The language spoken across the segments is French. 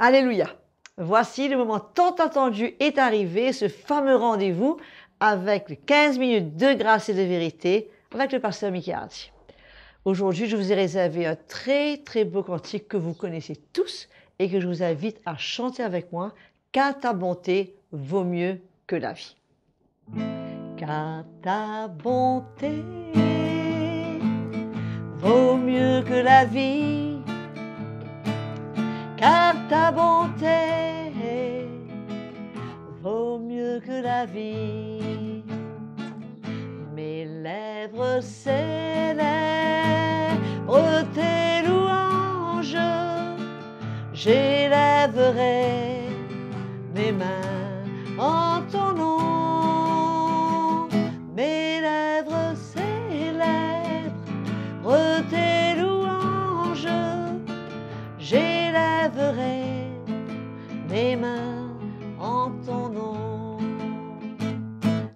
Alléluia. Voici le moment tant attendu est arrivé, ce fameux rendez-vous avec les 15 minutes de grâce et de vérité avec le pasteur Mickey Hardy. Aujourd'hui, je vous ai réservé un très beau cantique que vous connaissez tous et que je vous invite à chanter avec moi, car ta bonté vaut mieux que la vie. Car ta bonté vaut mieux que la vie, car ta bonté vaut mieux que la vie. Mes lèvres célèbrent tes louanges, j'élèverai mes mains en ton nom. Mes lèvres célèbrent tes louanges, j'élèverai mes mains en ton nom.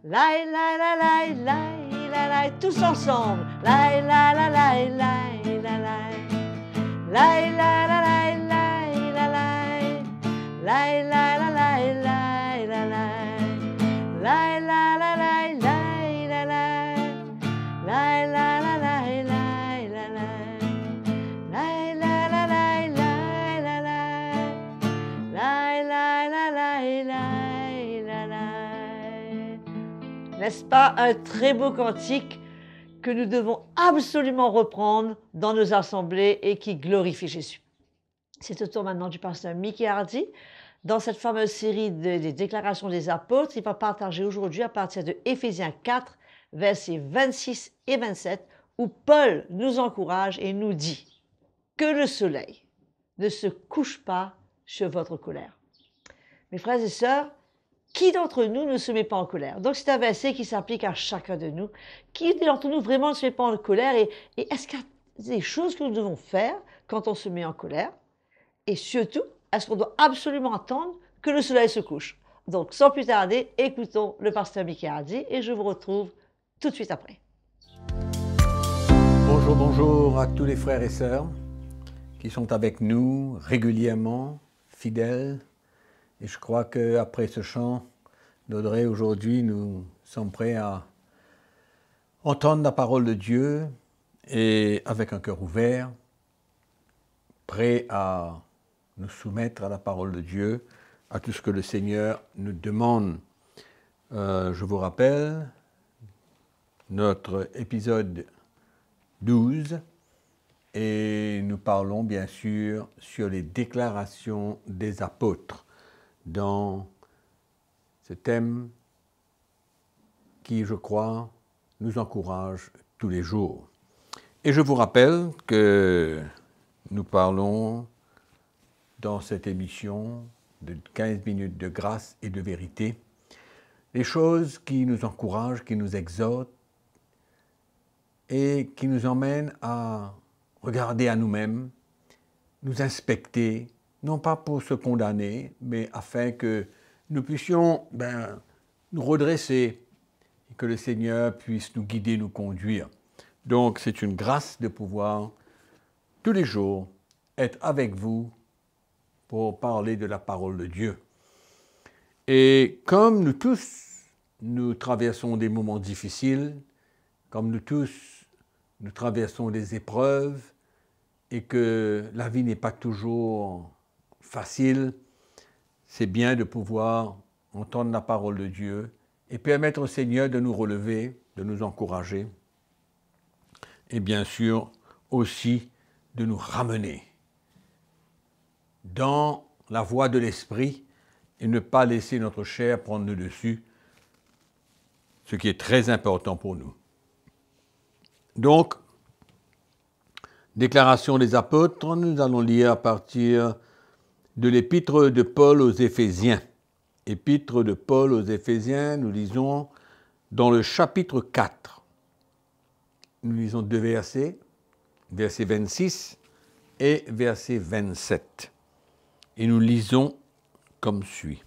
Laï, laï, laï, laï, laï, laï, laï, tous ensemble. Laï, laï, laï, laï, laï, laï, laï. Laï, laï, laï, laï, laï, laï, laï. Laï, laï, laï, laï, laï, laï, laï. Laï, laï, laï, laï, laï, laï, laï. Laï, laï, laï, laï, laï, laï, laï. Laï, laï, laï, laï, laï, laï, laï. Laï, laï, laï, laï, laï, laï, laï. N'est-ce pas un très beau cantique que nous devons absolument reprendre dans nos assemblées et qui glorifie Jésus? C'est au tour maintenant du pasteur Mickey Hardy. Dans cette fameuse série des déclarations des apôtres, il va partager aujourd'hui à partir de Éphésiens 4, versets 26 et 27, où Paul nous encourage et nous dit que le soleil ne se couche pas sur votre colère. Mes frères et sœurs, qui d'entre nous ne se met pas en colère? Donc c'est un verset qui s'applique à chacun de nous. Qui d'entre nous vraiment ne se met pas en colère? Et est-ce qu'il y a des choses que nous devons faire quand on se met en colère? Et surtout, est-ce qu'on doit absolument attendre que le soleil se couche? Donc sans plus tarder, écoutons le pasteur Mickey Hardy et je vous retrouve tout de suite après. Bonjour à tous les frères et sœurs qui sont avec nous régulièrement, fidèles. Et je crois qu'après ce chant d'Audrey, aujourd'hui, nous sommes prêts à entendre la parole de Dieu et avec un cœur ouvert, prêts à nous soumettre à la parole de Dieu, à tout ce que le Seigneur nous demande. Je vous rappelle notre épisode 12 et nous parlons bien sûr sur les déclarations des apôtres dans ce thème qui, je crois, nous encourage tous les jours. Et je vous rappelle que nous parlons dans cette émission de 15 minutes de grâce et de vérité, les choses qui nous encouragent, qui nous exhortent et qui nous emmènent à regarder à nous-mêmes, nous inspecter, non pas pour se condamner, mais afin que nous puissions nous redresser et que le Seigneur puisse nous guider, nous conduire. Donc c'est une grâce de pouvoir tous les jours être avec vous pour parler de la parole de Dieu. Et comme nous tous, nous traversons des moments difficiles, comme nous tous, nous traversons des épreuves et que la vie n'est pas toujours facile, c'est bien de pouvoir entendre la parole de Dieu et permettre au Seigneur de nous relever, de nous encourager et bien sûr aussi de nous ramener dans la voie de l'esprit et ne pas laisser notre chair prendre le dessus, ce qui est très important pour nous. Donc, déclaration des apôtres, nous allons lire à partir de l'épître de Paul aux Éphésiens. Épître de Paul aux Éphésiens, nous lisons dans le chapitre 4. Nous lisons deux versets, verset 26 et verset 27. Et nous lisons comme suit.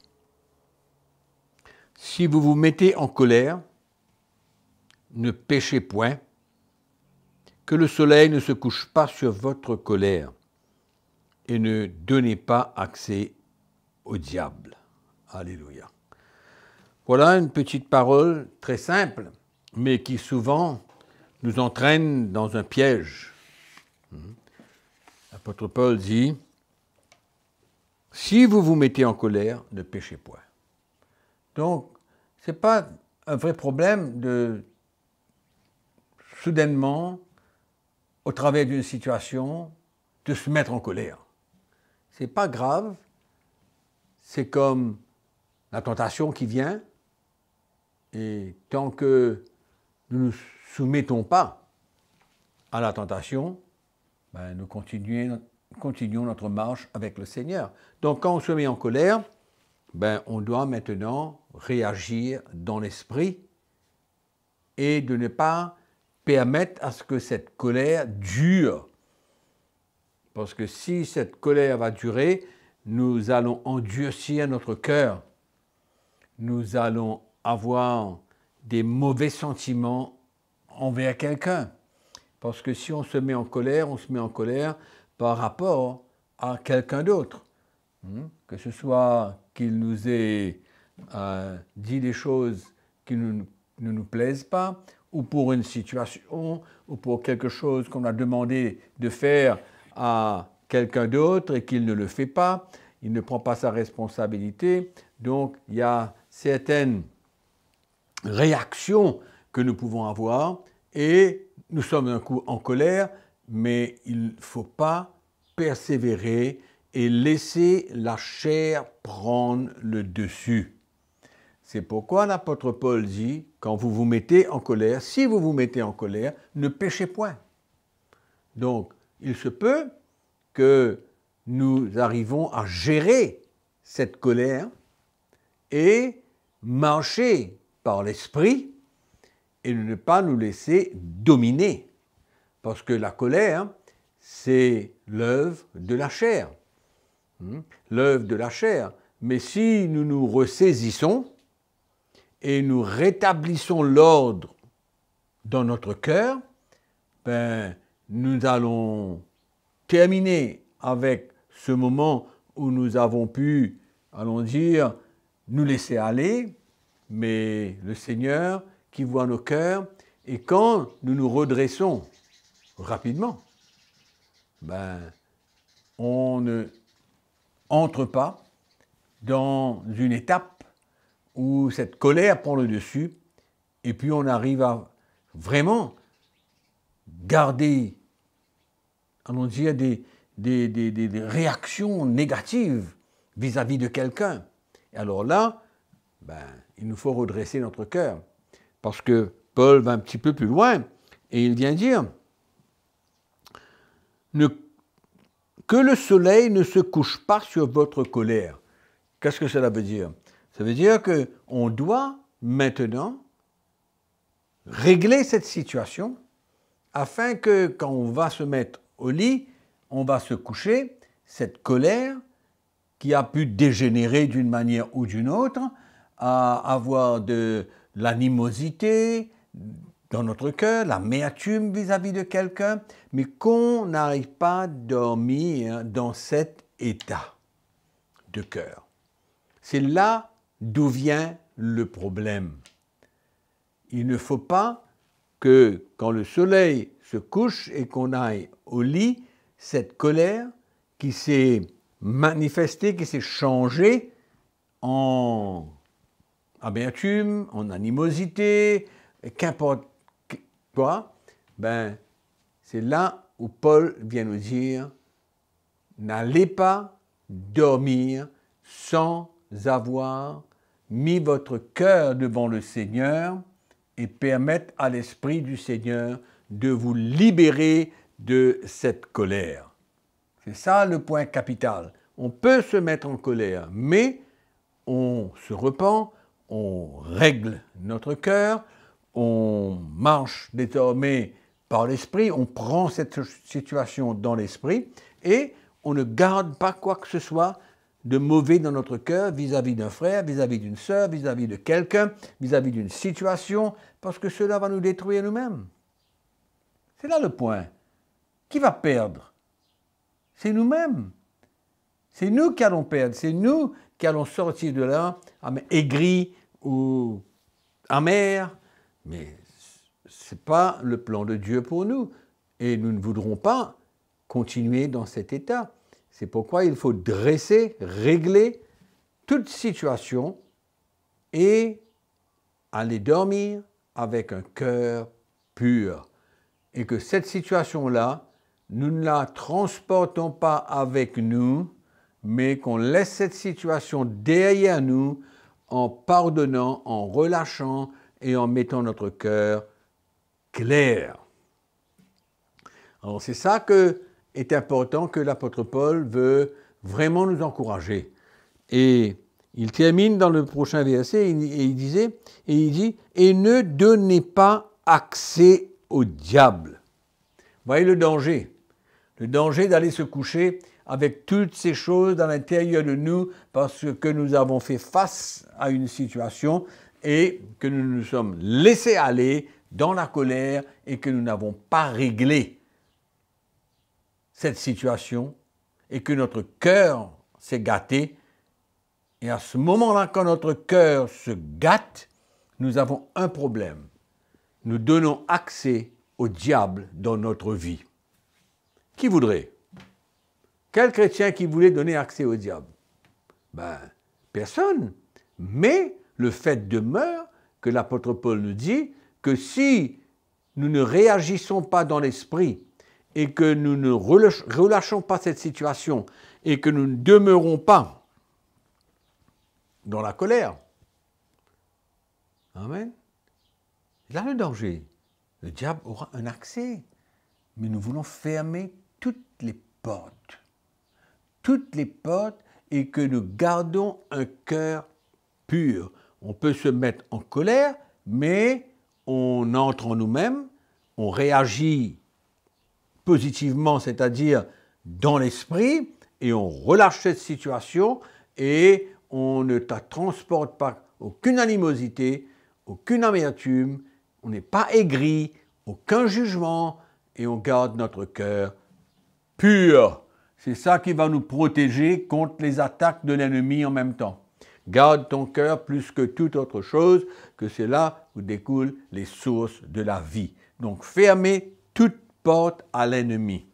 Si vous vous mettez en colère, ne péchez point, que le soleil ne se couche pas sur votre colère, et ne donnez pas accès au diable. Alléluia. Voilà une petite parole très simple, mais qui souvent nous entraîne dans un piège. L'apôtre Paul dit, « Si vous vous mettez en colère, ne péchez point. » Donc, ce n'est pas un vrai problème de soudainement, au travers d'une situation, de se mettre en colère. Ce n'est pas grave, c'est comme la tentation qui vient, et tant que nous ne nous soumettons pas à la tentation, ben nous continuons notre marche avec le Seigneur. Donc quand on se met en colère, ben on doit maintenant réagir dans l'esprit et de ne pas permettre à ce que cette colère dure. Parce que si cette colère va durer, nous allons endurcir notre cœur. Nous allons avoir des mauvais sentiments envers quelqu'un. Parce que si on se met en colère, on se met en colère par rapport à quelqu'un d'autre. Que ce soit qu'il nous ait dit des choses qui ne nous plaisent pas, ou pour une situation, ou pour quelque chose qu'on a demandé de faire à quelqu'un d'autre et qu'il ne le fait pas, il ne prend pas sa responsabilité. Donc, il y a certaines réactions que nous pouvons avoir et nous sommes un coup en colère, mais il ne faut pas persévérer et laisser la chair prendre le dessus. C'est pourquoi l'apôtre Paul dit, quand vous vous mettez en colère, si vous vous mettez en colère, ne péchez point. Donc, il se peut que nous arrivons à gérer cette colère et marcher par l'esprit et ne pas nous laisser dominer. Parce que la colère, c'est l'œuvre de la chair. L'œuvre de la chair. Mais si nous nous ressaisissons et nous rétablissons l'ordre dans notre cœur, ben, nous allons terminer avec ce moment où nous avons pu, allons dire, nous laisser aller, mais le Seigneur qui voit nos cœurs, et quand nous nous redressons rapidement, ben, on ne entre pas dans une étape où cette colère prend le dessus, et puis on arrive à vraiment garder, allons dire, des réactions négatives vis-à-vis de quelqu'un. Et alors là, ben, il nous faut redresser notre cœur. Parce que Paul va un petit peu plus loin, et il vient dire que le soleil ne se couche pas sur votre colère. Qu'est-ce que cela veut dire? Ça veut dire qu'on doit maintenant régler cette situation afin que quand on va se mettre au lit, on va se coucher, cette colère qui a pu dégénérer d'une manière ou d'une autre, à avoir de l'animosité dans notre cœur, l'amertume vis-à-vis de quelqu'un, mais qu'on n'arrive pas à dormir dans cet état de cœur. C'est là d'où vient le problème. Il ne faut pas que quand le soleil se couche et qu'on aille au lit, cette colère qui s'est manifestée, qui s'est changée en amertume, en animosité, qu'importe quoi, ben, c'est là où Paul vient nous dire, n'allez pas dormir sans avoir mis votre cœur devant le Seigneur et permettre à l'Esprit du Seigneur de vous libérer de cette colère. C'est ça le point capital. On peut se mettre en colère, mais on se repent, on règle notre cœur, on marche désormais par l'Esprit, on prend cette situation dans l'Esprit et on ne garde pas quoi que ce soit de mauvais dans notre cœur vis-à-vis d'un frère, vis-à-vis d'une sœur, vis-à-vis de quelqu'un, vis-à-vis d'une situation, parce que cela va nous détruire nous-mêmes. C'est là le point. Qui va perdre? C'est nous-mêmes. C'est nous qui allons perdre, c'est nous qui allons sortir de là aigris ou amers, mais ce n'est pas le plan de Dieu pour nous. Et nous ne voudrons pas continuer dans cet état. C'est pourquoi il faut dresser, régler toute situation et aller dormir avec un cœur pur. Et que cette situation-là, nous ne la transportons pas avec nous, mais qu'on laisse cette situation derrière nous en pardonnant, en relâchant et en mettant notre cœur clair. Alors c'est ça que est important, que l'apôtre Paul veut vraiment nous encourager. Et il termine dans le prochain verset et il dit « Et ne donnez pas accès au diable ». Voyez le danger d'aller se coucher avec toutes ces choses dans l'intérieur de nous parce que nous avons fait face à une situation et que nous nous sommes laissés aller dans la colère et que nous n'avons pas réglé cette situation et que notre cœur s'est gâté. Et à ce moment-là, quand notre cœur se gâte, nous avons un problème. Nous donnons accès au diable dans notre vie. Qui voudrait? Quel chrétien qui voulait donner accès au diable? Personne. Mais le fait demeure que l'apôtre Paul nous dit que si nous ne réagissons pas dans l'esprit et que nous ne relâchons pas cette situation et que nous ne demeurons pas dans la colère, amen, là le danger. Le diable aura un accès, mais nous voulons fermer toutes les portes et que nous gardons un cœur pur. On peut se mettre en colère, mais on entre en nous-mêmes, on réagit positivement, c'est-à-dire dans l'esprit, et on relâche cette situation et on ne transporte pas aucune animosité, aucune amertume, on n'est pas aigri, aucun jugement, et on garde notre cœur pur. C'est ça qui va nous protéger contre les attaques de l'ennemi en même temps. Garde ton cœur plus que toute autre chose, que c'est là où découlent les sources de la vie. Donc fermez toute porte à l'ennemi.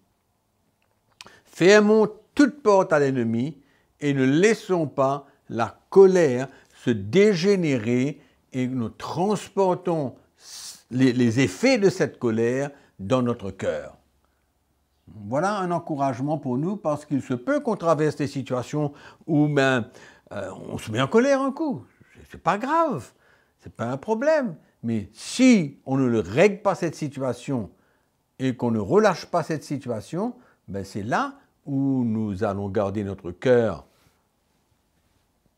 Fermons toute porte à l'ennemi et ne laissons pas la colère se dégénérer et nous transportons les effets de cette colère dans notre cœur. Voilà un encouragement pour nous parce qu'il se peut qu'on traverse des situations où on se met en colère un coup. C'est pas grave, c'est pas un problème. Mais si on ne règle pas cette situation et qu'on ne relâche pas cette situation, c'est là où nous allons garder notre cœur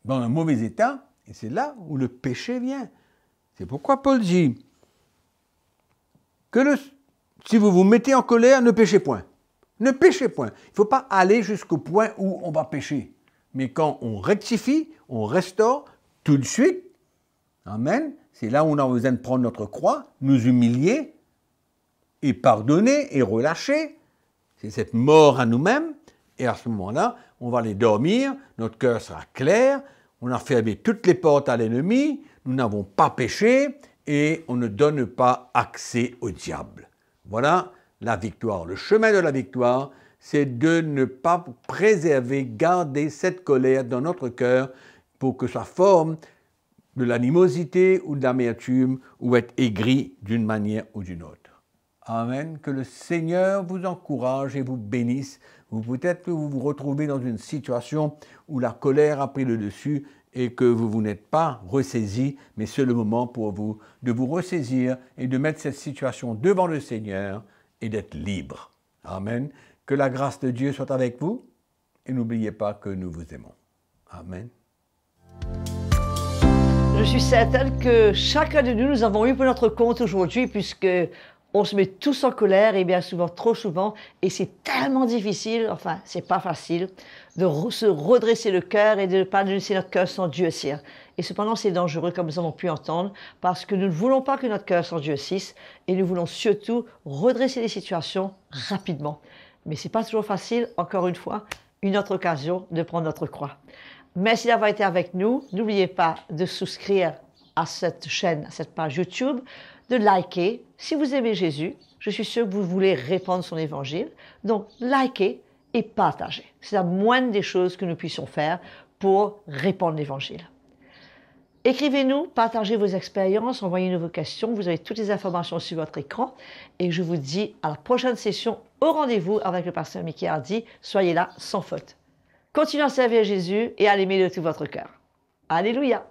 dans un mauvais état et c'est là où le péché vient. C'est pourquoi Paul dit que si vous vous mettez en colère, ne péchez point. Ne péchez point. Il ne faut pas aller jusqu'au point où on va pécher. Mais quand on rectifie, on restaure tout de suite. Amen. C'est là où on a besoin de prendre notre croix, nous humilier et pardonner et relâcher. C'est cette mort à nous-mêmes. Et à ce moment-là, on va aller dormir, notre cœur sera clair, on a fermé toutes les portes à l'ennemi, nous n'avons pas péché et on ne donne pas accès au diable. Voilà la victoire. Le chemin de la victoire, c'est de ne pas préserver, garder cette colère dans notre cœur pour que ça forme de l'animosité ou de l'amertume ou être aigri d'une manière ou d'une autre. Amen. Que le Seigneur vous encourage et vous bénisse. Peut-être que vous vous retrouvez dans une situation où la colère a pris le dessus et que vous n'êtes pas ressaisi, mais c'est le moment pour vous de vous ressaisir et de mettre cette situation devant le Seigneur et d'être libre. Amen. Que la grâce de Dieu soit avec vous et n'oubliez pas que nous vous aimons. Amen. Je suis certaine que chacun de nous avons eu pour notre compte aujourd'hui, puisque on se met tous en colère, et bien souvent, trop souvent, et c'est tellement difficile, enfin, c'est pas facile, de se redresser le cœur et de ne pas laisser notre cœur s'endurcir. Et cependant, c'est dangereux, comme nous avons pu entendre, parce que nous ne voulons pas que notre cœur s'endurcisse, et nous voulons surtout redresser les situations rapidement. Mais c'est pas toujours facile, encore une fois. une autre occasion de prendre notre croix. Merci d'avoir été avec nous. N'oubliez pas de souscrire à cette chaîne, à cette page YouTube, de liker. Si vous aimez Jésus, je suis sûre que vous voulez répandre son évangile. Donc, likez et partagez. C'est la moindre des choses que nous puissions faire pour répandre l'évangile. Écrivez-nous, partagez vos expériences, envoyez-nous vos questions. Vous avez toutes les informations sur votre écran. Et je vous dis à la prochaine session au rendez-vous avec le pasteur Mickey Hardy. Soyez là sans faute. Continuez à servir Jésus et à l'aimer de tout votre cœur. Alléluia!